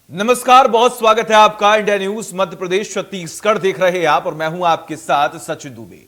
नमस्कार, बहुत स्वागत है आपका इंडिया न्यूज मध्य प्रदेश छत्तीसगढ़ देख रहे हैं आप और मैं हूं आपके साथ सचिन दुबे।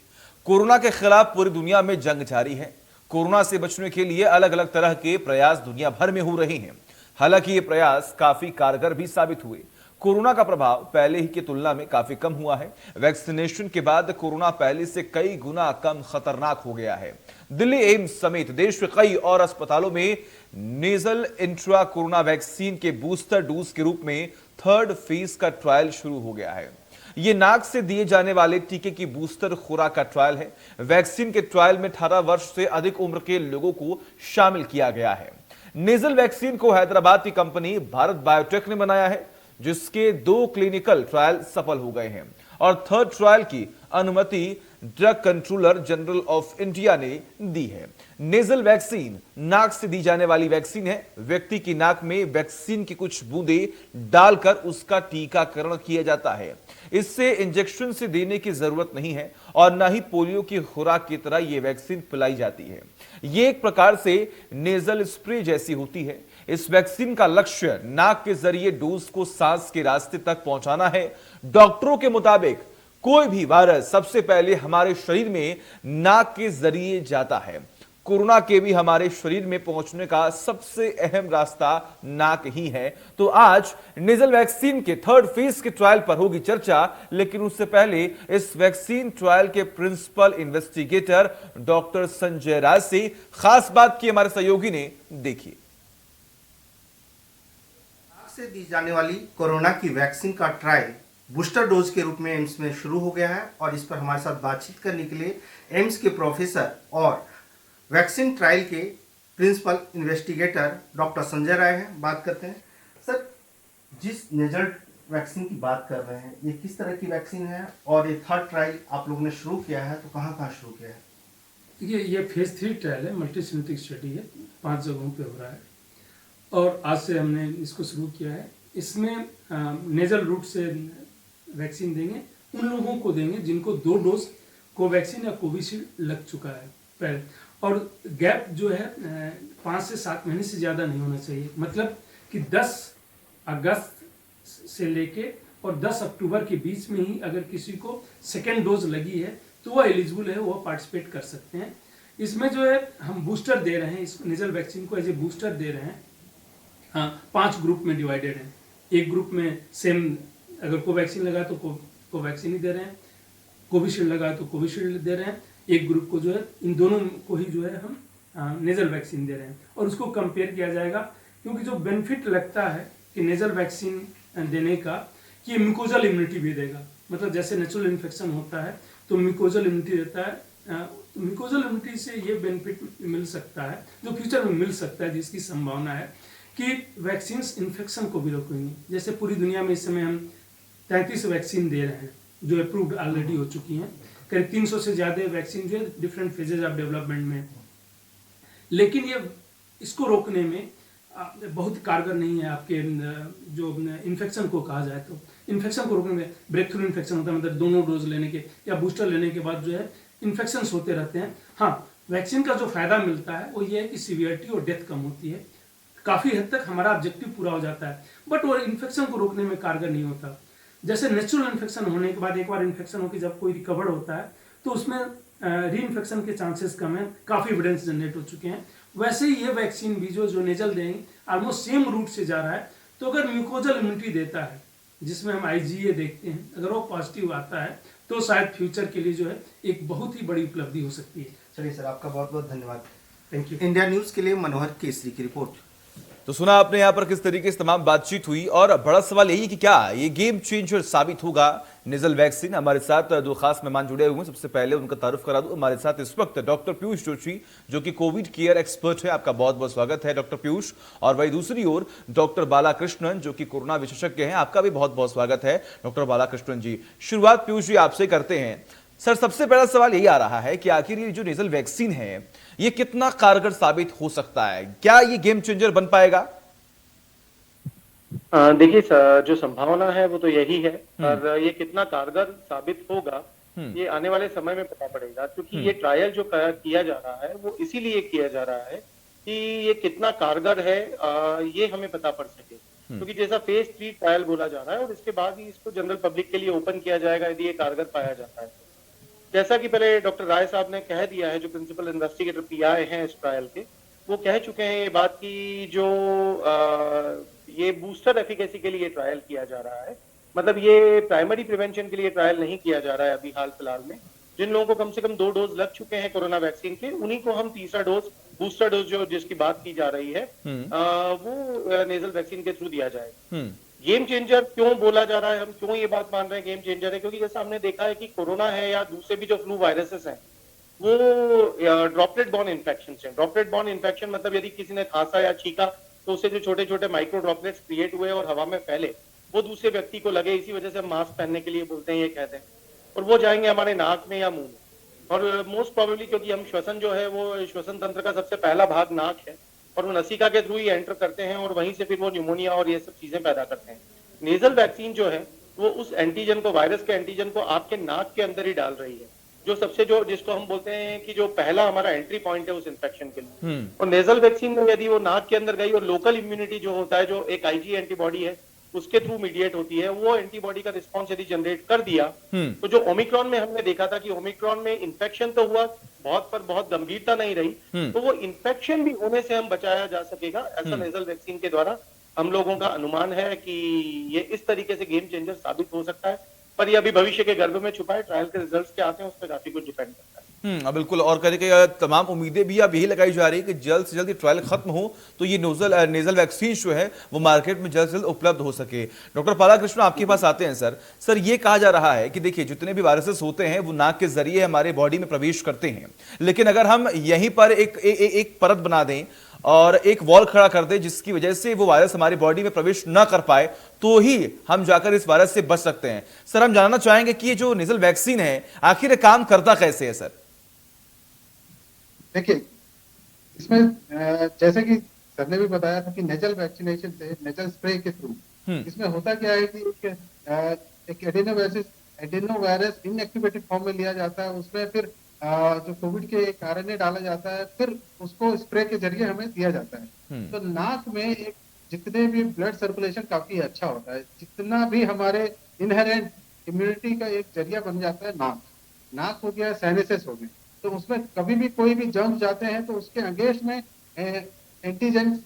कोरोना के खिलाफ पूरी दुनिया में जंग जारी है। कोरोना से बचने के लिए अलग अलग तरह के प्रयास दुनिया भर में हो रहे हैं। हालांकि ये प्रयास काफी कारगर भी साबित हुए। कोरोना का प्रभाव पहले ही की तुलना में काफी कम हुआ है। वैक्सीनेशन के बाद कोरोना पहले से कई गुना कम खतरनाक हो गया है। दिल्ली एम्स समेत देश के कई और अस्पतालों में नेजल इंट्रा कोरोना वैक्सीन के बूस्टर डोज के रूप में थर्ड फेज का ट्रायल शुरू हो गया है। यह नाक से दिए जाने वाले टीके की बूस्टर खुराक का ट्रायल है। वैक्सीन के ट्रायल में 18 वर्ष से अधिक उम्र के लोगों को शामिल किया गया है। नेजल वैक्सीन को हैदराबाद की कंपनी भारत बायोटेक ने बनाया है, जिसके 2 क्लिनिकल ट्रायल सफल हो गए हैं और थर्ड ट्रायल की अनुमति drug controller general of India ने दी है। नेजल वैक्सीन नाक से दी जाने वाली वैक्सीन है। व्यक्ति की नाक में वैक्सीन की कुछ बूंदें डालकर उसका टीकाकरण किया जाता है। इससे इंजेक्शन से देने की जरूरत नहीं है और न ही पोलियो की खुराक की तरह यह वैक्सीन पिलाई जाती है। यह एक प्रकार से नेजल स्प्रे जैसी होती है। इस वैक्सीन का लक्ष्य नाक के जरिए डोज को सांस के रास्ते तक पहुंचाना है। डॉक्टरों के मुताबिक कोई भी वायरस सबसे पहले हमारे शरीर में नाक के जरिए जाता है। कोरोना के भी हमारे शरीर में पहुंचने का सबसे अहम रास्ता नाक ही है। तो आज नेजल वैक्सीन के थर्ड फेज के ट्रायल पर होगी चर्चा, लेकिन उससे पहले इस वैक्सीन ट्रायल के प्रिंसिपल इन्वेस्टिगेटर डॉक्टर संजय राज से खास बात की हमारे सहयोगी ने देखी। से दी जाने वाली कोरोना की वैक्सीन का ट्रायल बूस्टर डोज के रूप में एम्स में शुरू हो गया है और इस पर हमारे साथ बातचीत करने के लिए एम्स के प्रोफेसर और वैक्सीन ट्रायल के principal investigator doctor Sanjay Rai हैं। बात करते हैं सर, जिस नेजल वैक्सीन की बात कर रहे हैं ये किस तरह की वैक्सीन है और ये थर्ड ट्रायल आप लोगों ने शुरू किया है तो कहाँ कहाँ शुरू किया है? देखिए, ये फेज 3 ट्रायल है, मल्टीसिनेटिक स्टडी है, 5 जगहों पे हो रहा है और आज से हमने इसको शुरू किया है। इसमें नेजल रूट से वैक्सीन देंगे, उन लोगों को देंगे जिनको 2 डोज कोवैक्सीन या कोविशील्ड लग चुका है पहले, और गैप जो है 5 से 7 महीने से ज़्यादा नहीं होना चाहिए। मतलब कि 10 अगस्त से लेके और 10 अक्टूबर के बीच में ही अगर किसी को सेकेंड डोज लगी है तो वह एलिजिबल है, वह पार्टिसिपेट कर सकते हैं। इसमें जो है हम बूस्टर दे रहे हैं, इस नेजल वैक्सीन को एज ए बूस्टर दे रहे हैं। हाँ, 5 ग्रुप में डिवाइडेड है। एक ग्रुप में सेम अगर कोवैक्सीन लगा तो कोवैक्सीन ही दे रहे हैं, कोविशील्ड लगा तो कोविशील्ड दे रहे हैं। एक ग्रुप को जो है इन दोनों को ही जो है हम नेजल वैक्सीन दे रहे हैं और उसको कंपेयर किया जाएगा, क्योंकि जो बेनिफिट लगता है कि नेजल वैक्सीन देने का कि म्यूकोजल इम्यूनिटी भी देगा। मतलब जैसे नेचुरल इन्फेक्शन होता है तो म्यूकोजल इम्यूनिटी देता है। म्यूकोजल इम्यूनिटी से ये बेनिफिट मिल सकता है जो फ्यूचर में मिल सकता है, जिसकी संभावना है कि वैक्सीन इन्फेक्शन को भी रोकेंगी। जैसे पूरी दुनिया में इस समय हम 33 वैक्सीन दे रहे हैं जो अप्रूव्ड ऑलरेडी हो चुकी हैं। करीब 300 से ज़्यादा वैक्सीन जो है डिफरेंट फेजेज ऑफ डेवलपमेंट में, लेकिन ये इसको रोकने में बहुत कारगर नहीं है। आपके जो इन्फेक्शन को कहा जाए तो इन्फेक्शन को रोकने में ब्रेक थ्रू इन्फेक्शन होता है, मतलब दोनों डोज लेने के या बूस्टर लेने के बाद जो है इन्फेक्शन होते रहते हैं। हाँ, वैक्सीन का जो फायदा मिलता है वो ये है कि सीवियरिटी और डेथ कम होती है। काफ़ी हद तक हमारा ऑब्जेक्टिव पूरा हो जाता है, बट वो इन्फेक्शन को रोकने में कारगर नहीं होता। जैसे नेचुरल इन्फेक्शन होने के बाद एक बार इन्फेक्शन होकर जब कोई रिकवर होता है तो उसमें री इन्फेक्शन के चांसेस कम है, काफ़ी एविडेंस जनरेट हो चुके हैं। वैसे ही ये वैक्सीन भी जो नेजल देंगे ऑलमोस्ट सेम रूट से जा रहा है। तो अगर म्यूकोजल इम्यूनिटी देता है, जिसमें हम IgA देखते हैं, अगर वो पॉजिटिव आता है तो शायद फ्यूचर के लिए जो है एक बहुत ही बड़ी उपलब्धि हो सकती है। चलिए सर, आपका बहुत बहुत धन्यवाद। Thank you. इंडिया न्यूज के लिए मनोहर केसरी की रिपोर्ट। तो सुना आपने यहां पर किस तरीके से तमाम बातचीत हुई और बड़ा सवाल यही कि क्या ये गेम चेंजर साबित होगा नेजल वैक्सीन। हमारे साथ दो खास मेहमान जुड़े हुए हैं, सबसे पहले उनका तारुफ करा दूं। हमारे साथ इस वक्त डॉक्टर पीयूष जोशी, जो कि कोविड केयर एक्सपर्ट है। आपका बहुत बहुत स्वागत है डॉक्टर पीयूष। और वही दूसरी ओर डॉक्टर बालाकृष्णन, जो कि कोरोना विशेषज्ञ हैं। आपका भी बहुत बहुत स्वागत है डॉक्टर बालाकृष्णन जी। शुरुआत पीयूष जी आपसे करते हैं। सर, सबसे पहला सवाल यही आ रहा है कि आखिर ये जो नेजल वैक्सीन है ये कितना कारगर साबित हो सकता है? क्या ये गेम चेंजर बन पाएगा? देखिए, जो संभावना है वो तो यही है, और ये कितना कारगर साबित होगा ये आने वाले समय में पता पड़ेगा। क्योंकि ये ट्रायल जो किया जा रहा है वो इसीलिए किया जा रहा है कि ये कितना कारगर है ये हमें पता पड़ सके। क्योंकि जैसा फेज 3 ट्रायल बोला जा रहा है और इसके बाद ही इसको जनरल पब्लिक के लिए ओपन किया जाएगा यदि ये कारगर पाया जाता है। जैसा कि पहले डॉक्टर राय साहब ने कह दिया है, जो प्रिंसिपल इन्वेस्टिगेटर पीआई हैं इस ट्रायल के, वो कह चुके हैं ये बात की जो ये बूस्टर एफिकेसी के लिए ट्रायल किया जा रहा है, मतलब ये प्राइमरी प्रिवेंशन के लिए ट्रायल नहीं किया जा रहा है अभी हाल फिलहाल में। जिन लोगों को कम से कम 2 डोज लग चुके हैं कोरोना वैक्सीन के, उन्हीं को हम तीसरा डोज, बूस्टर डोज जो जिसकी बात की जा रही है, वो नेजल वैक्सीन के थ्रू दिया जाएगा। गेम चेंजर क्यों बोला जा रहा है, हम क्यों ये बात मान रहे हैं गेम चेंजर है, क्योंकि जैसा हमने देखा है कि कोरोना है या दूसरे भी जो फ्लू वायरसेस हैं, वो ड्रॉपलेट बॉर्न इन्फेक्शन है। ड्रॉपलेट बॉर्न इन्फेक्शन मतलब यदि किसी ने खांसा या छींका तो उससे जो छोटे छोटे माइक्रो ड्रॉपलेट्स क्रिएट हुए और हवा में फैले, वो दूसरे व्यक्ति को लगे, इसी वजह से हम मास्क पहनने के लिए बोलते हैं, ये कहते हैं, और वो जाएंगे हमारे नाक में या मुंह में। और मोस्ट प्रोबेबली क्योंकि हम श्वसन जो है वो श्वसन तंत्र का सबसे पहला भाग नाक है, और वो नसिका के थ्रू ही एंटर करते हैं और वहीं से फिर वो न्यूमोनिया और ये सब चीजें पैदा करते हैं। नेजल वैक्सीन जो है वो उस एंटीजन को, वायरस के एंटीजन को आपके नाक के अंदर ही डाल रही है, जो सबसे जो जिसको हम बोलते हैं कि जो पहला हमारा एंट्री पॉइंट है उस इन्फेक्शन के लिए। और नेजल वैक्सीन में यदि वो नाक के अंदर गई और लोकल इम्यूनिटी जो होता है, जो एक आईजी एंटीबॉडी है उसके थ्रू मीडिएट होती है, वो एंटीबॉडी का रिस्पॉन्स यदि जनरेट कर दिया, तो जो ओमिक्रॉन में हमने देखा था कि ओमिक्रॉन में इन्फेक्शन तो हुआ बहुत, पर बहुत गंभीरता नहीं रही, तो वो इन्फेक्शन भी होने से हम बचाया जा सकेगा, ऐसा नेजल वैक्सीन के द्वारा हम लोगों का अनुमान है कि ये इस तरीके से गेम चेंजर साबित हो सकता है। पर ये अभी भविष्य के गर्भ में छुपा है, ट्रायल के रिजल्ट्स क्या आते हैं उस पर काफी कुछ डिपेंड करता है। बिल्कुल। और कहने के तमाम उम्मीदें भी अब यही लगाई जा रही है कि जल्द से जल्द ये ट्रायल खत्म हो तो ये नेजल वैक्सीन जो है वो मार्केट में जल्द से जल्द उपलब्ध हो सके। डॉक्टर पालाकृष्ण, आपके पास आते हैं सर। ये कहा जा रहा है कि देखिए, जितने भी वायरसेस होते हैं वो नाक के जरिए हमारे बॉडी में प्रवेश करते हैं, लेकिन अगर हम यहीं पर एक परत बना दें और एक वॉल खड़ा कर दे जिसकी वजह से वो वायरस हमारी बॉडी में प्रवेश न कर पाए, तो ही हम जाकर इस वायरस से बच सकते हैं। सर, हम जानना चाहेंगे कि ये जो नेजल वैक्सीन है आखिर काम करता कैसे है सर? देखिए, इसमें जैसे कि सर ने भी बताया था कि नेजल वैक्सीनेशन से, नेजल स्प्रे के थ्रू, इसमें होता क्या है कि एक एडेनोवायरस इनएक्टिवेटेड फॉर्म में लिया जाता है, उसमें फिर जो कोविड के एक आरएनए डाला जाता है, फिर उसको स्प्रे के जरिए हमें दिया जाता है। तो नाक में एक जितने भी ब्लड सर्कुलेशन काफी अच्छा होता है, जितना भी हमारे इनहेरेंट इम्यूनिटी का एक जरिया बन जाता है नाक हो गया, साइनसेस हो गए, तो उसमें कभी भी कोई भी जर्म जाते हैं तो उसके अगेंस्ट में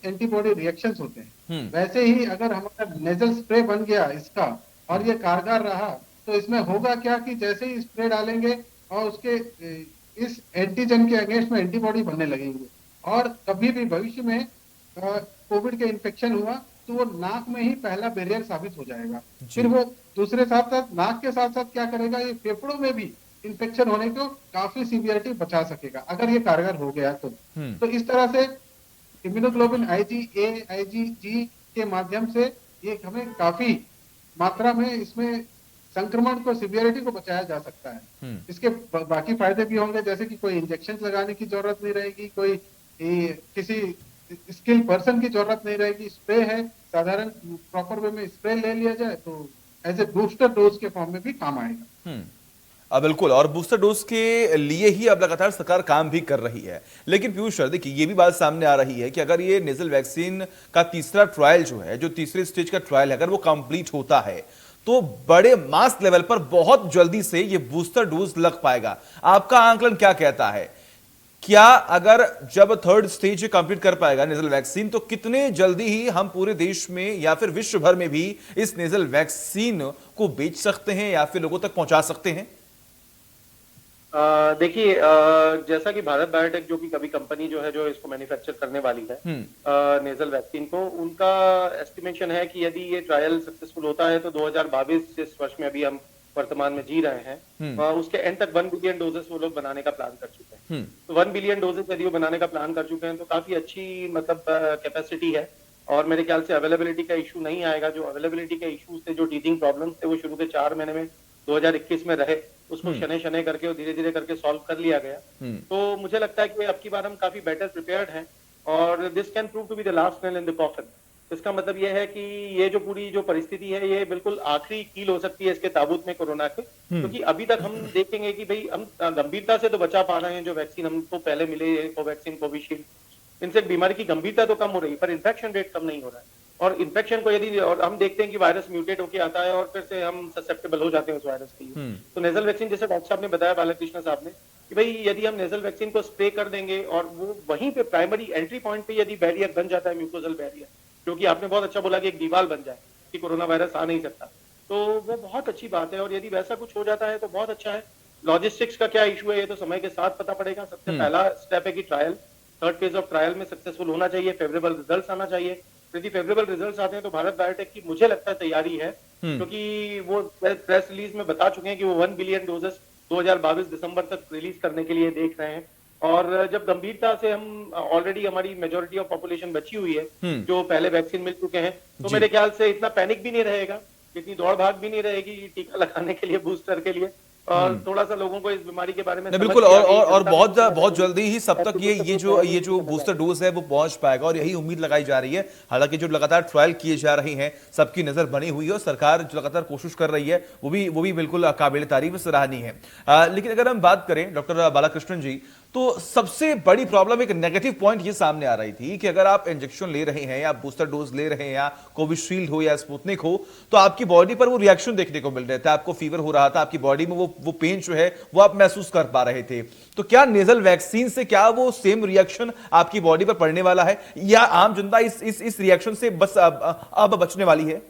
एंटीबॉडी रिएक्शंस होते हैं। वैसे ही अगर हमारा नेजल स्प्रे बन गया इसका और ये कारगर रहा, तो इसमें होगा क्या कि जैसे ही स्प्रे डालेंगे और उसके इस एंटीजन के अगेंस्ट में एंटीबॉडी बनने लगेंगे, और कभी भी भविष्य में कोविड के इन्फेक्शन हुआ तो वो नाक में ही पहला बैरियर साबित हो जाएगा। फिर वो दूसरे साथ साथ नाक के साथ साथ क्या करेगा, ये फेफड़ों में भी इन्फेक्शन होने को काफी सीवियरिटी बचा सकेगा अगर ये कारगर हो गया तो इस तरह से इम्यूनोग्लोबिन IgA IgG के माध्यम से ये हमें काफी मात्रा में इसमें संक्रमण को, सीवियरिटी को बचाया जा सकता है। इसके बाकी फायदे भी होंगे, जैसे कि कोई इंजेक्शन लगाने की जरूरत नहीं रहेगी, कोई किसी स्किल पर्सन की जरूरत नहीं रहेगी। स्प्रे है, साधारण प्रॉपर वे में स्प्रे ले लिया जाए तो एज ए बूस्टर डोज के फॉर्म में भी काम आएगा। बिल्कुल। और बूस्टर डोज के लिए ही अब लगातार सरकार काम भी कर रही है। लेकिन पीयूष सर, देखिए, ये भी बात सामने आ रही है कि अगर ये नेजल वैक्सीन का तीसरा ट्रायल जो है, जो तीसरे स्टेज का ट्रायल है, अगर वो कंप्लीट होता है तो बड़े मास लेवल पर बहुत जल्दी से ये बूस्टर डोज लग पाएगा। आपका आंकलन क्या कहता है? क्या अगर जब थर्ड स्टेज कंप्लीट कर पाएगा नेजल वैक्सीन, तो कितने जल्दी ही हम पूरे देश में या फिर विश्व भर में भी इस नेजल वैक्सीन को बेच सकते हैं या फिर लोगों तक पहुंचा सकते हैं? देखिए, जैसा कि भारत बायोटेक जो कि कभी कंपनी जो है जो इसको मैन्युफैक्चर करने वाली है नेजल वैक्सीन को, उनका एस्टिमेशन है कि यदि ये ट्रायल सक्सेसफुल होता है तो 2022 इस वर्ष में अभी हम वर्तमान में जी रहे हैं, उसके एंड तक 1 बिलियन डोजेस वो लोग बनाने का प्लान कर चुके हैं। तो 1 बिलियन डोजेस यदि वो बनाने का प्लान कर चुके हैं तो काफी अच्छी मतलब कैपेसिटी है, और मेरे ख्याल से अवेलेबिलिटी का इशू नहीं आएगा। जो अवेलेबिलिटी के इशू थे, जो टीचिंग प्रॉब्लम्स थे, वो शुरू के 4 महीने में 2021 में रहे, उसको शनै करके और धीरे धीरे करके सॉल्व कर लिया गया। तो मुझे लगता है कि अब की बार हम काफी बेटर प्रिपेयर्ड हैं, और this can prove to be the last nail in the coffin. इसका मतलब यह है कि ये जो पूरी जो परिस्थिति है, ये बिल्कुल आखिरी कील हो सकती है इसके ताबूत में कोरोना के, क्योंकि अभी तक हम देखेंगे कि भाई हम गंभीरता से तो बचा पा रहे हैं। जो वैक्सीन हमको पहले मिले, कोवैक्सीन, कोविशील्ड, इनसे बीमारी की गंभीरता तो कम हो रही है, पर इन्फेक्शन रेट कम नहीं हो रहा है। और इन्फेक्शन को यदि और हम देखते हैं कि वायरस म्यूटेट होकर आता है और फिर से हम ससेप्टेबल हो जाते हैं उस वायरस के लिए। तो नेजल वैक्सीन जैसे डॉक्टर साहब ने बताया, बालकृष्ण साहब ने, कि भाई यदि हम नेजल वैक्सीन को स्प्रे कर देंगे और वो वहीं पे प्राइमरी एंट्री पॉइंट पे यदि बैरियर बन जाता है, म्यूकोजल बैरियर, क्योंकि आपने बहुत अच्छा बोला कि एक दीवार बन जाए कि कोरोना वायरस आ नहीं सकता, तो वो बहुत अच्छी बात है। और यदि वैसा कुछ हो जाता है तो बहुत अच्छा है। लॉजिस्टिक्स का क्या इशू है ये तो समय के साथ पता पड़ेगा। सबसे पहला स्टेप है कि trial, third phase of trial में सक्सेसफुल होना चाहिए, फेवरेबल रिजल्ट्स आना चाहिए। यदि फेवरेबल रिजल्ट्स आते हैं तो भारत बायोटेक की मुझे लगता है तैयारी है, क्योंकि वो प्रेस रिलीज में बता चुके हैं कि वो 1 बिलियन डोजेस 2022 दिसंबर तक रिलीज करने के लिए देख रहे हैं। और जब गंभीरता से हम ऑलरेडी हमारी मेजोरिटी ऑफ पॉपुलेशन बची हुई है जो पहले वैक्सीन मिल चुके हैं, तो मेरे ख्याल से इतना पैनिक भी नहीं रहेगा, इतनी दौड़ भाग भी नहीं रहेगी टीका लगाने के लिए, बूस्टर के लिए, और थोड़ा सा लोगों को इस बीमारी के बारे में नहीं, बिल्कुल। और बहुत जल्दी ही सब तक ये जो बूस्टर डोज है वो पहुंच पाएगा और यही उम्मीद लगाई जा रही है। हालांकि जो लगातार ट्रायल किए जा रहे हैं सबकी नजर बनी हुई है और सरकार जो लगातार कोशिश कर रही है वो भी बिल्कुल काबिल तारीफ सराहनीय है। लेकिन अगर हम बात करें डॉक्टर बालाकृष्णन जी, तो सबसे बड़ी प्रॉब्लम, एक नेगेटिव पॉइंट ये सामने आ रही थी कि अगर आप इंजेक्शन ले रहे हैं या बूस्टर डोज ले रहे हैं या कोविशील्ड हो या स्पुतनिक हो, तो आपकी बॉडी पर वो रिएक्शन देखने को मिल रहे थे। आपको फीवर हो रहा था, आपकी बॉडी में वो पेन जो है वो आप महसूस कर पा रहे थे। तो क्या नेजल वैक्सीन से क्या वो सेम रिएक्शन आपकी बॉडी पर पड़ने वाला है या आम जनता इस रिएक्शन से बस अब बचने वाली है?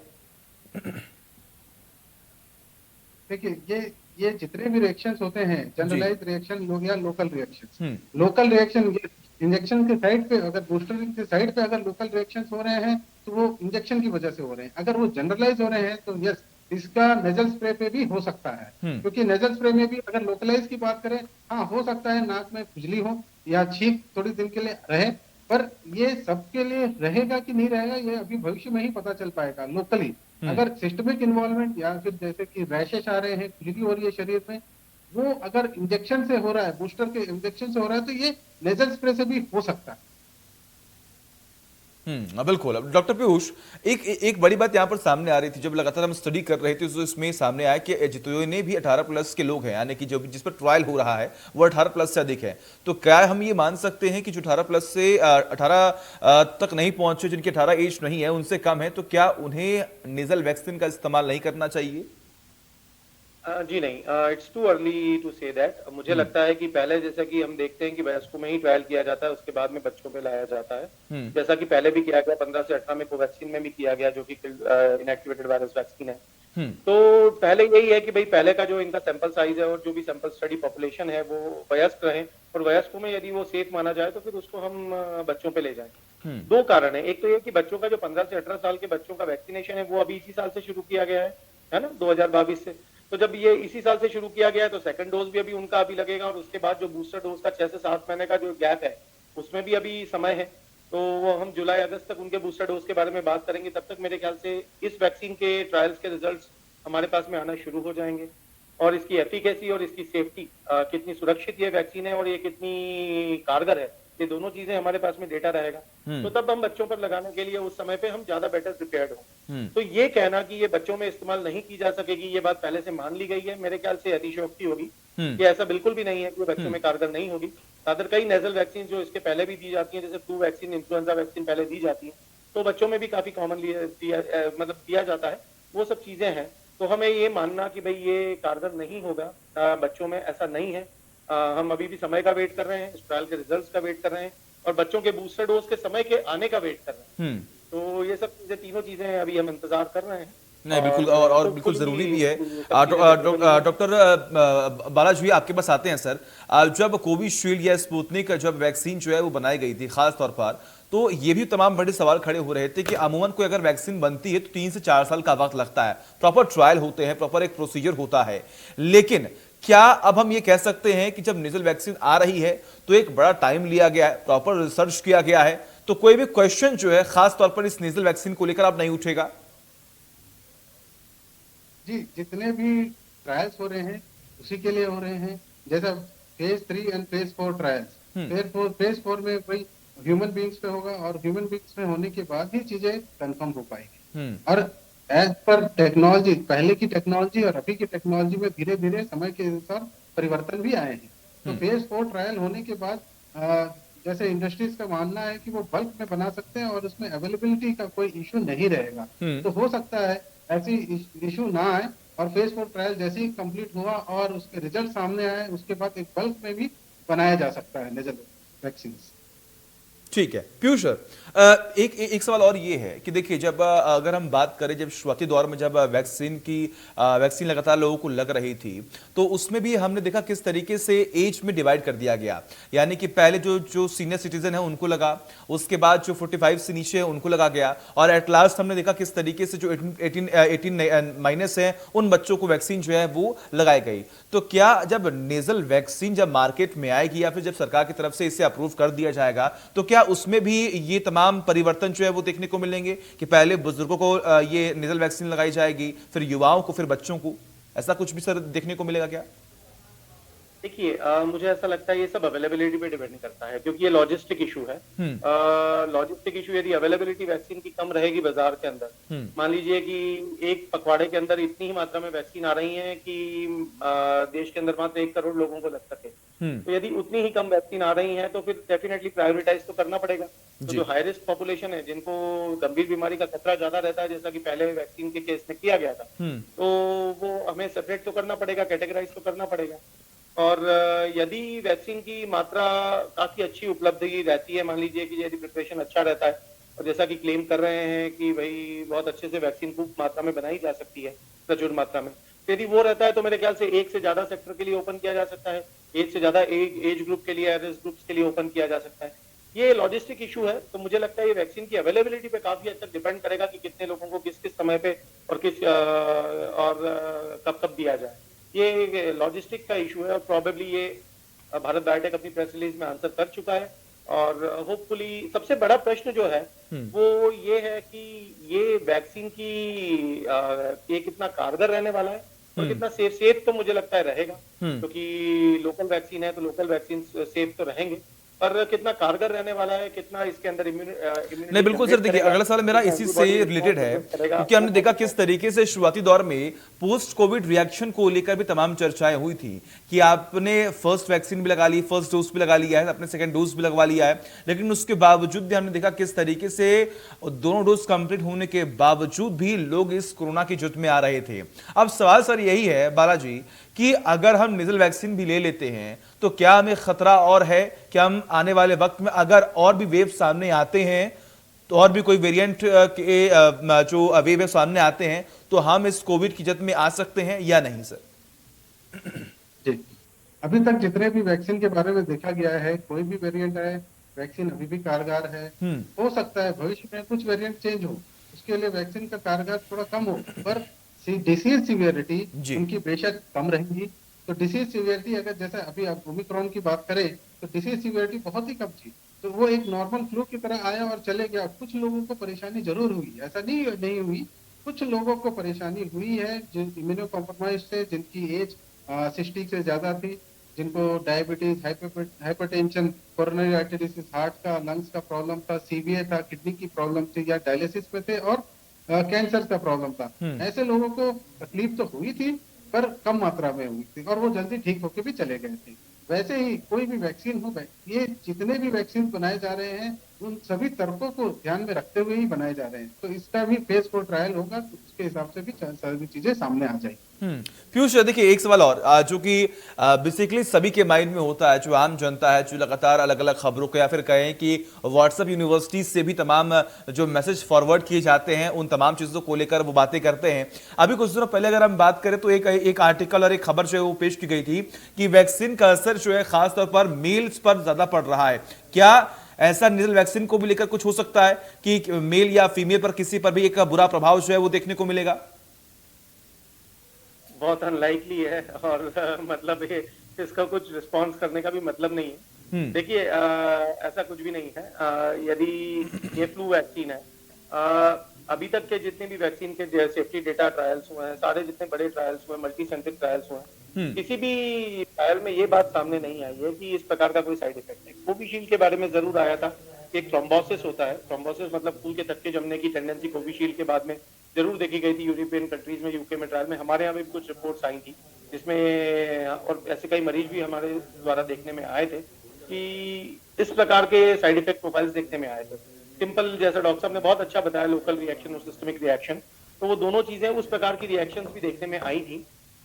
देखिए, ये जितने भी रिएक्शंस होते हैं, जनरलाइज रिएक्शन लोग या local reaction, local reaction injection के साइड पे, अगर बूस्टर के साइड पे अगर लोकल रिएक्शंस हो रहे हैं तो वो इंजेक्शन की वजह से हो रहे हैं। अगर वो जनरलाइज हो रहे हैं तो यस, इसका नेजल स्प्रे पे भी हो सकता है, क्योंकि नेजल स्प्रे में भी अगर लोकलाइज की बात करें, हाँ हो सकता है नाक में खुजली हो या छींक थोड़ी दिन के लिए रहे, पर ये सबके लिए रहेगा कि नहीं रहेगा ये अभी भविष्य में ही पता चल पाएगा। लोकली अगर सिस्टमिक इन्वॉल्वमेंट या फिर जैसे कि रैशेस आ रहे हैं, खुजली हो रही है शरीर में, वो अगर इंजेक्शन से हो रहा है, बूस्टर के इंजेक्शन से हो रहा है, तो ये नेजल स्प्रे से भी हो सकता है। बिल्कुल। अब डॉक्टर पीयूष, एक बड़ी बात यहां पर सामने आ रही थी जब लगातार हम स्टडी कर रहे थे, तो इसमें सामने आया कि जितने भी 18 प्लस के लोग हैं, यानी कि जो जिस पर ट्रायल हो रहा है वो 18 प्लस से अधिक है, तो क्या हम ये मान सकते हैं कि जो 18 प्लस से 18 तक नहीं पहुंचे, जिनकी 18 एज नहीं है, उनसे कम है, तो क्या उन्हें नेजल वैक्सीन का इस्तेमाल नहीं करना चाहिए? जी नहीं, it's too early to say that. मुझे लगता है कि पहले जैसा कि हम देखते हैं कि वयस्कों में ही ट्रायल किया जाता है, उसके बाद में बच्चों पे लाया जाता है, जैसा कि पहले भी किया गया 15 से 18 में कोवैक्सीन में भी किया गया, जो कि इनएक्टिवेटेड वायरस वैक्सीन है। तो पहले यही है कि भाई पहले का जो इनका सैंपल साइज है और जो भी सैंपल स्टडी पॉपुलेशन है वो वयस्क रहे, और वयस्कों में यदि वो सेफ माना जाए तो फिर उसको हम बच्चों पे ले जाएं। दो कारण है, एक तो ये कि बच्चों का जो 15 से 18 साल के बच्चों का वैक्सीनेशन है वो अभी इसी साल से शुरू किया गया है ना, 2022 से। तो जब ये इसी साल से शुरू किया गया है तो सेकंड डोज भी अभी उनका अभी लगेगा, और उसके बाद जो बूस्टर डोज का 6 से 7 महीने का जो गैप है उसमें भी अभी समय है। तो वो हम जुलाई अगस्त तक उनके बूस्टर डोज के बारे में बात करेंगे, तब तक मेरे ख्याल से इस वैक्सीन के ट्रायल्स के रिजल्ट्स हमारे पास में आना शुरू हो जाएंगे, और इसकी एफिकेसी और इसकी सेफ्टी, कितनी सुरक्षित ये वैक्सीन है और ये कितनी कारगर है, ये दोनों चीजें हमारे पास में डेटा रहेगा, तो तब हम बच्चों पर लगाने के लिए उस समय पे हम ज्यादा बेटर प्रिपेयर्ड हो। तो ये कहना कि ये बच्चों में इस्तेमाल नहीं की जा सकेगी, ये बात पहले से मान ली गई है, मेरे ख्याल से अतिशयोक्ति होगी। कि ऐसा बिल्कुल भी नहीं है कि बच्चों में कारगर नहीं होगी। अदर कई नेजल वैक्सीन जो इसके पहले भी दी जाती है, जैसे फ्लू वैक्सीन, इन्फ्लुएंजा वैक्सीन पहले दी जाती है, तो बच्चों में भी काफी कॉमनली मतलब दिया जाता है, वो सब चीजें हैं। तो हमें ये मानना कि भाई ये कारगर नहीं होगा बच्चों में, ऐसा नहीं है। हम अभी भी समय का वेट कर रहे हैं, इस ट्रायल के रिजल्ट्स का वेट कर रहे हैं, और बच्चों के बूस्टर डोज के समय के आने का वेट कर रहे हैं। तो ये सब चीजें, तीनों चीजें अभी हम इंतजार कर रहे हैं। नहीं, बिल्कुल, और बिल्कुल जरूरी भी है। डॉक्टर बालाजी, आपके पास आते हैं सर। जब कोविशील्ड या स्पुतनिक जब वैक्सीन जो है वो बनाई गई थी खास तौर पर, तो ये भी तमाम बड़े सवाल खड़े हो रहे थे कि अमूमन कोई अगर वैक्सीन बनती है तो 3 से 4 साल का वक्त लगता है, प्रॉपर ट्रायल होते हैं, प्रॉपर एक प्रोसीजर होता है। लेकिन क्या अब हम ये कह सकते हैं कि जब नेजल वैक्सीन आ रही है तो एक बड़ा टाइम लिया गया है, प्रॉपर रिसर्च किया गया है, तो कोई भी क्वेश्चन जो है खास तौर पर इस नेजल वैक्सीन को लेकर अब नहीं उठेगा? जी, जितने भी ट्रायल्स हो रहे हैं उसी के लिए हो रहे हैं, जैसा phase 3 and phase 4 trials. Phase 4 में कोई ह्यूमन बींग्स पे होगा, और ह्यूमन बींग्स में होने के बाद ही चीजें कंफर्म हो पाएगी। और एज पर टेक्नोलॉजी, पहले की टेक्नोलॉजी और अभी की टेक्नोलॉजी में धीरे धीरे समय के अनुसार परिवर्तन भी आए हैं। तो फेज 4 ट्रायल होने के बाद जैसे इंडस्ट्रीज का मानना है कि वो बल्क में बना सकते हैं और उसमें अवेलेबिलिटी का कोई इशू नहीं रहेगा। तो हो सकता है ऐसी इशू ना आए और फेज 4 ट्रायल जैसे ही कंप्लीट हुआ और उसके रिजल्ट सामने आए उसके बाद एक बल्क में भी बनाया जा सकता है नेजल वैक्सीन। ठीक है पीयूष सर, एक सवाल और ये है कि देखिए जब अगर हम बात करें जब शुरुआती दौर में जब वैक्सीन लगातार लोगों को लग रही थी तो उसमें भी हमने देखा किस तरीके से एज में डिवाइड कर दिया गया, यानी कि पहले जो सीनियर सिटीजन है उनको लगा, उसके बाद जो 45 से नीचे है उनको लगा गया और एट लास्ट हमने देखा किस तरीके से जो 18 माइनस है उन बच्चों को वैक्सीन जो है वो लगाई गई। तो क्या जब नेजल वैक्सीन जब मार्केट में आएगी या फिर जब सरकार की तरफ से इसे अप्रूव कर दिया जाएगा तो क्या उसमें भी ये तमाम परिवर्तन जो है वो देखने को मिलेंगे कि पहले बुजुर्गों को ये नेजल वैक्सीन लगाई जाएगी, फिर युवाओं को, फिर बच्चों को, ऐसा कुछ भी सर देखने को मिलेगा क्या? देखिए मुझे ऐसा लगता है ये सब अवेलेबिलिटी पे डिपेंड करता है क्योंकि ये लॉजिस्टिक इशू है। लॉजिस्टिक इशू यदि अवेलेबिलिटी वैक्सीन की कम रहेगी बाजार के अंदर, मान लीजिए कि एक पखवाड़े के अंदर इतनी ही मात्रा में वैक्सीन आ रही है कि देश के अंदर मात्र 1 करोड़ लोगों को लग सके, तो यदि उतनी ही कम वैक्सीन आ रही है तो फिर डेफिनेटली प्रायोरिटाइज तो करना पड़ेगा। तो जो हाई रिस्क पॉपुलेशन है जिनको गंभीर बीमारी का खतरा ज्यादा रहता है जैसा कि पहले वैक्सीन के केस में किया गया था, तो वो हमें सेपरेट तो करना पड़ेगा, कैटेगराइज तो करना पड़ेगा। और यदि वैक्सीन की मात्रा काफी अच्छी उपलब्धि रहती है, मान लीजिए कि यदि प्रिपरेशन अच्छा रहता है और जैसा कि क्लेम कर रहे हैं कि भाई बहुत अच्छे से वैक्सीन खूब मात्रा में बनाई जा सकती है, प्रचुर मात्रा में, तो यदि वो रहता है तो मेरे ख्याल से एक से ज्यादा सेक्टर के लिए ओपन किया जा सकता है, एक से ज्यादा एज ग्रुप के लिए, रिस्क ग्रुप्स के लिए ओपन किया जा सकता है। ये लॉजिस्टिक इशू है, तो मुझे लगता है ये वैक्सीन की अवेलेबिलिटी पे काफी हद तक डिपेंड करेगा कि कितने लोगों को किस किस समय पे और कब कब दिया जाए। ये लॉजिस्टिक का इशू है और प्रोबेबली ये भारत बायोटेक अपनी प्रेस रिलीज में आंसर कर चुका है और होपफुली सबसे बड़ा प्रश्न जो है वो ये है कि ये वैक्सीन की ये कितना कारगर रहने वाला है और कितना सेफ तो मुझे लगता है रहेगा, क्योंकि लोकल वैक्सीन है तो लोकल वैक्सीन सेफ तो रहेंगे, पर कितना कारगर रहने वाला है, कितना इसके अंदर नहीं बिल्कुल सर, देखिए अगला सवाल मेरा इसी से रिलेटेड है क्योंकि हमने देखा किस तरीके से शुरुआती दौर में पोस्ट कोविड रिएक्शन को लेकर भी तमाम चर्चाएं हुई थी कि आपने फर्स्ट वैक्सीन भी लगा ली, फर्स्ट डोज भी लगा लिया है, अपने सेकंड डोज भी लगवा लिया है, लेकिन उसके बावजूद भी हमने देखा किस तरीके से दोनों डोज कंप्लीट होने के बावजूद भी लोग इस कोरोना की जुट में आ रहे थे। अब सवाल सर यही है बालाजी कि अगर हम नेजल वैक्सीन भी ले लेते हैं तो क्या हमें खतरा और है कि हम आने वाले वक्त में अगर और भी वेव सामने आते हैं तो और भी कोई वेरिएंट के जो वेव सामने आते हैं तो हम इस कोविड की जद में आ सकते हैं या नहीं सर? जी, अभी तक जितने भी वैक्सीन के बारे में देखा गया है, कोई भी वेरिएंट है, वैक्सीन अभी भी कारगर है। हो सकता है भविष्य में कुछ वेरिएंट चेंज हो, उसके लिए वैक्सीन का कारगर थोड़ा कम हो, पर डिसीज सिवियरिटी उनकी बेशक कम रहेगी। तो डिसीज सिवियरिटी अगर जैसे अभी आप ओमिक्रॉन की बात करें तो डिसीज सिवियरिटी बहुत ही कम थी, तो वो एक नॉर्मल फ्लू की तरह आया और चले गया। कुछ लोगों को परेशानी जरूर हुई, ऐसा नहीं हुई, कुछ लोगों को परेशानी हुई है जो इम्यूनो कॉम्प्रोमाइज थे, जिनकी एज 60 से ज्यादा थी, जिनको diabetes, hypertension, coronary artery disease, heart का, लंग्स का प्रॉब्लम था, सीवीए था, किडनी की प्रॉब्लम थी या डायलिसिस में थे और कैंसर का प्रॉब्लम था। ऐसे लोगों को तकलीफ तो हुई थी पर कम मात्रा में हुई थी और वो जल्दी ठीक होके भी चले गए थे। वैसे ही कोई भी वैक्सीन हो, ये जितने भी वैक्सीन बनाए जा रहे हैं उन सभी तर्कों को ध्यान में रखते हुए ही बनाए जा रहे हैं, तो इसका भी फेज 4 ट्रायल होगा तो उसके हिसाब से भी सारी चीजें सामने आ जाएगी। पीयूष देखिए एक सवाल और जो कि बेसिकली सभी के माइंड में होता है, जो आम जनता है जो लगातार अलग अलग खबरों को या फिर कहें कि व्हाट्सएप यूनिवर्सिटी से भी तमाम जो मैसेज फॉरवर्ड किए जाते हैं उन तमाम चीजों को लेकर वो बातें करते हैं। अभी कुछ दिनों पहले अगर हम बात करें तो एक आर्टिकल और एक खबर जो है वो पेश की गई थी कि वैक्सीन का असर जो है खासतौर पर मेल्स पर ज्यादा पड़ रहा है। क्या ऐसा नेजल वैक्सीन को भी लेकर कुछ हो सकता है कि मेल या फीमेल पर किसी पर भी एक बुरा प्रभाव जो है वो देखने को मिलेगा? बहुत अनलाइकली है और मतलब इसका कुछ रिस्पांस करने का भी मतलब नहीं है। देखिए ऐसा कुछ भी नहीं है। यदि ये फ्लू वैक्सीन है, अभी तक के जितने भी वैक्सीन के सेफ्टी डेटा ट्रायल्स हुए हैं, सारे जितने बड़े ट्रायल्स हुए, मल्टी सेंटर ट्रायल्स हुए हैं, किसी भी ट्रायल में ये बात सामने नहीं आई है कि इस प्रकार का कोई साइड इफेक्ट है। कोविशील्ड के बारे में जरूर आया था, एक थ्रोम्बोसिस होता है, थ्रोम्बोसिस मतलब खून के थक्के जमने की टेंडेंसी कोविशील्ड के बाद में जरूर देखी गई थी यूरोपियन कंट्रीज में, यूके में ट्रायल में, हमारे यहाँ भी कुछ रिपोर्ट्स आई थी जिसमें, और ऐसे कई मरीज भी हमारे द्वारा देखने में आए थे। कि इस प्रकार के साइड इफेक्ट प्रोफाइल्स देखने में आए थे। सिंपल, जैसा डॉक्टर साहब ने बहुत अच्छा बताया, लोकल रिएक्शन और सिस्टमिक रिएक्शन, तो वो दोनों चीजें उस प्रकार की रिएक्शंस भी देखने में आई थी।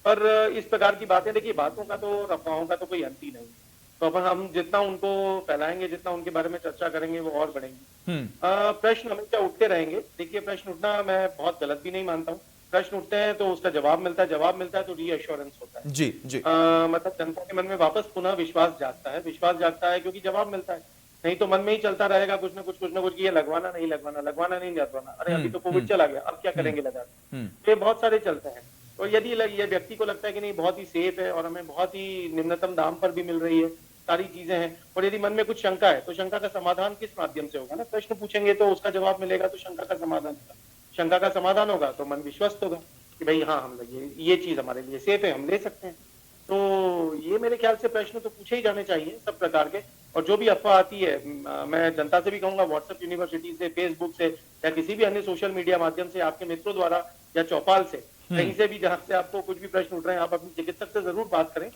पर इस प्रकार की बातें, देखिए बातों का तो, अफवाहों का तो कोई अंत ही नहीं, तो अपन हम जितना उनको फैलाएंगे, जितना उनके बारे में चर्चा करेंगे, वो और बढ़ेंगी। प्रश्न हमेशा उठते रहेंगे। देखिए, प्रश्न उठना मैं बहुत गलत भी नहीं मानता हूँ। प्रश्न उठते हैं तो उसका जवाब मिलता है तो रीअश्योरेंस होता है। जी जी। मतलब जनता के मन में वापस पुनः विश्वास जागता है क्योंकि जवाब मिलता है। नहीं तो मन में ही चलता रहेगा कुछ ना कुछ कि ये लगवाना नहीं लगवाना, अरे अभी तो कोविड चला गया, अब क्या करेंगे लगा के। ये बहुत सारे चलते हैं। और यदि ये व्यक्ति को लगता है कि नहीं बहुत ही सेफ है और हमें बहुत ही निम्नतम दाम पर भी मिल रही है, सारी चीजें हैं, और यदि मन में कुछ शंका है तो शंका का समाधान किस माध्यम से होगा ना, प्रश्न पूछेंगे तो उसका जवाब मिलेगा, तो शंका का समाधान होगा तो मन विश्वस्त होगा कि भाई हाँ, हम ये चीज हमारे लिए सेफ है, हम ले सकते हैं। तो ये मेरे ख्याल से प्रश्न तो पूछे ही जाने चाहिए सब प्रकार के। और जो भी अफवाह आती है, मैं जनता से भी कहूंगा, व्हाट्सएप यूनिवर्सिटी से, फेसबुक से, या किसी भी अन्य सोशल मीडिया माध्यम से, आपके मित्रों द्वारा या चौपाल से, कहीं से भी जहां से आपको कुछ भी प्रश्न उठ रहे हैं, आप अपने चिकित्सक से जरूर बात करें।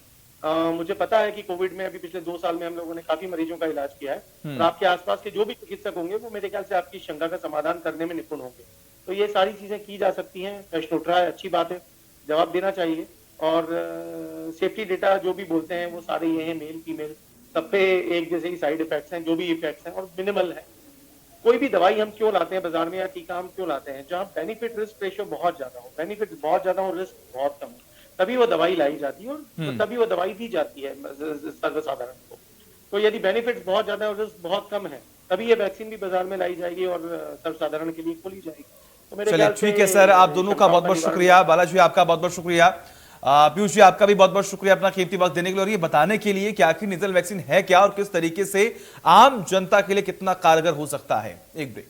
मुझे पता है कि कोविड में अभी पिछले 2 साल में हम लोगों ने काफी मरीजों का इलाज किया है, और आपके आसपास के जो भी चिकित्सक होंगे वो मेरे ख्याल से आपकी शंका का समाधान करने में निपुण होंगे। तो ये सारी चीजें की जा सकती हैं। प्रश्न उठ रहा है, अच्छी बात है, जवाब देना चाहिए। और सेफ्टी डेटा जो भी बोलते हैं वो सारे ये हैं, मेल फीमेल सब पे एक जैसे ही साइड इफेक्ट्स हैं, जो भी इफेक्ट्स हैं, और मिनिमल है। कोई भी दवाई हम क्यों लाते हैं बाजार में, या टीका हम क्यों लाते हैं, जहाँ बेनिफिट रिस्क रेशियो बहुत ज्यादा हो, बेनिफिट बहुत ज्यादा हो, रिस्क बहुत कम हो, तभी वो दवाई लाई जाती है, और तभी वो दवाई दी जाती है सर्वसाधारण को। तो यदि बेनिफिट्स बहुत ज्यादा और रिस्क बहुत कम है, तभी ये वैक्सीन भी बाजार में लाई जाएगी और सर्वसाधारण के लिए खोली जाएगी। तो मेरे चलिए, ख्याल से ठीक है सर, आप दोनों का बहुत बहुत शुक्रिया। बालाजी, आपका बहुत बहुत शुक्रिया। पीयूष जी, आपका भी बहुत बहुत शुक्रिया अपना कीमती वक्त देने के लिए और ये बताने के लिए कि आखिर नेजल वैक्सीन है क्या और किस तरीके से आम जनता के लिए कितना कारगर हो सकता है। एक ब्रेक।